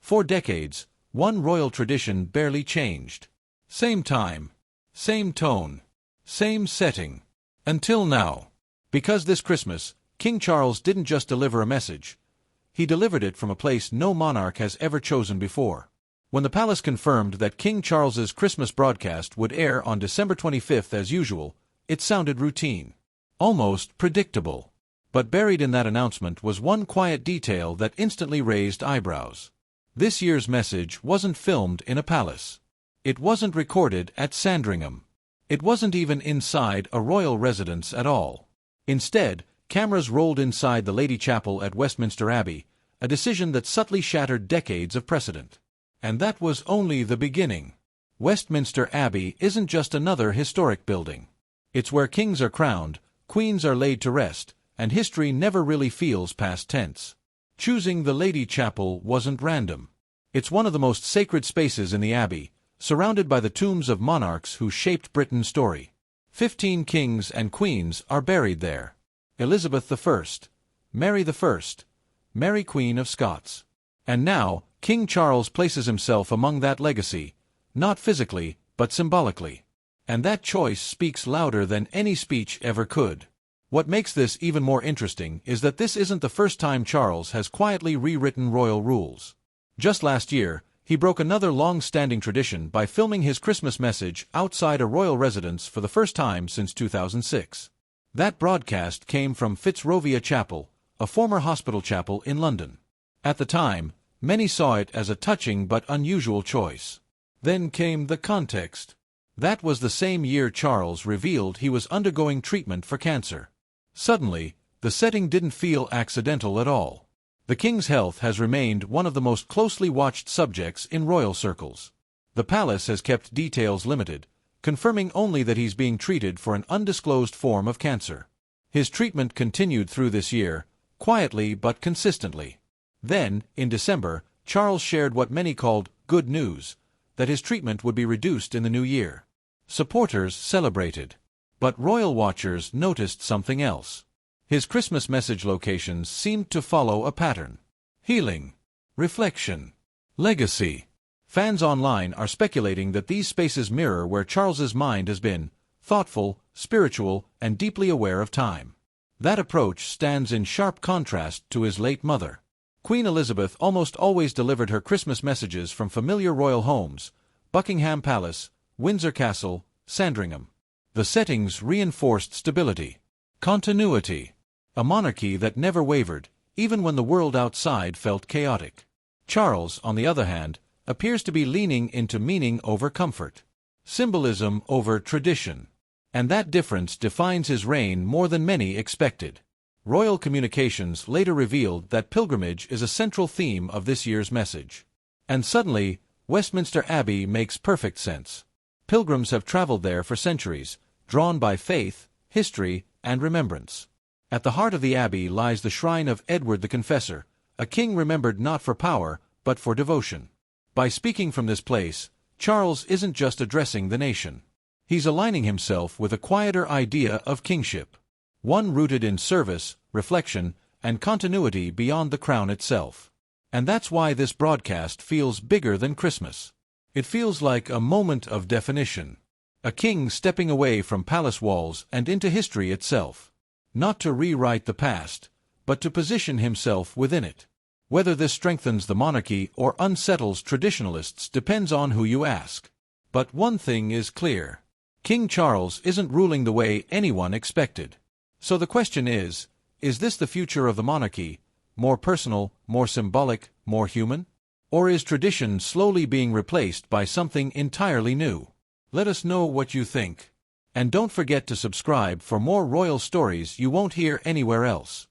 For decades, one royal tradition barely changed. Same time, same tone, same setting. Until now. Because this Christmas, King Charles didn't just deliver a message. He delivered it from a place no monarch has ever chosen before. When the palace confirmed that King Charles's Christmas broadcast would air on December 25th as usual, it sounded routine. Almost predictable. But buried in that announcement was one quiet detail that instantly raised eyebrows. This year's message wasn't filmed in a palace. It wasn't recorded at Sandringham. It wasn't even inside a royal residence at all. Instead, cameras rolled inside the Lady Chapel at Westminster Abbey, a decision that subtly shattered decades of precedent. And that was only the beginning. Westminster Abbey isn't just another historic building. It's where kings are crowned, queens are laid to rest, and history never really feels past tense. Choosing the Lady Chapel wasn't random. It's one of the most sacred spaces in the Abbey, surrounded by the tombs of monarchs who shaped Britain's story. 15 kings and queens are buried there. Elizabeth I, Mary I, Mary Queen of Scots. And now, King Charles places himself among that legacy, not physically, but symbolically. And that choice speaks louder than any speech ever could. What makes this even more interesting is that this isn't the first time Charles has quietly rewritten royal rules. Just last year, he broke another long-standing tradition by filming his Christmas message outside a royal residence for the first time since 2006. That broadcast came from Fitzrovia Chapel, a former hospital chapel in London. At the time, many saw it as a touching but unusual choice. Then came the context. That was the same year Charles revealed he was undergoing treatment for cancer. Suddenly, the setting didn't feel accidental at all. The king's health has remained one of the most closely watched subjects in royal circles. The palace has kept details limited, confirming only that he's being treated for an undisclosed form of cancer. His treatment continued through this year, quietly but consistently. Then, in December, Charles shared what many called good news, that his treatment would be reduced in the new year. Supporters celebrated. But royal watchers noticed something else. His Christmas message locations seemed to follow a pattern. Healing, reflection, legacy. Fans online are speculating that these spaces mirror where Charles's mind has been, thoughtful, spiritual, and deeply aware of time. That approach stands in sharp contrast to his late mother. Queen Elizabeth almost always delivered her Christmas messages from familiar royal homes, Buckingham Palace, Windsor Castle, Sandringham. The settings reinforced stability, continuity, a monarchy that never wavered, even when the world outside felt chaotic. Charles, on the other hand, appears to be leaning into meaning over comfort, symbolism over tradition. And that difference defines his reign more than many expected. Royal communications later revealed that pilgrimage is a central theme of this year's message. And suddenly, Westminster Abbey makes perfect sense. Pilgrims have traveled there for centuries, drawn by faith, history, and remembrance. At the heart of the Abbey lies the shrine of Edward the Confessor, a king remembered not for power, but for devotion. By speaking from this place, Charles isn't just addressing the nation. He's aligning himself with a quieter idea of kingship, one rooted in service, reflection, and continuity beyond the crown itself. And that's why this broadcast feels bigger than Christmas. It feels like a moment of definition. A king stepping away from palace walls and into history itself. Not to rewrite the past, but to position himself within it. Whether this strengthens the monarchy or unsettles traditionalists depends on who you ask. But one thing is clear. King Charles isn't ruling the way anyone expected. So the question is this the future of the monarchy, more personal, more symbolic, more human? Or is tradition slowly being replaced by something entirely new? Let us know what you think. And don't forget to subscribe for more royal stories you won't hear anywhere else.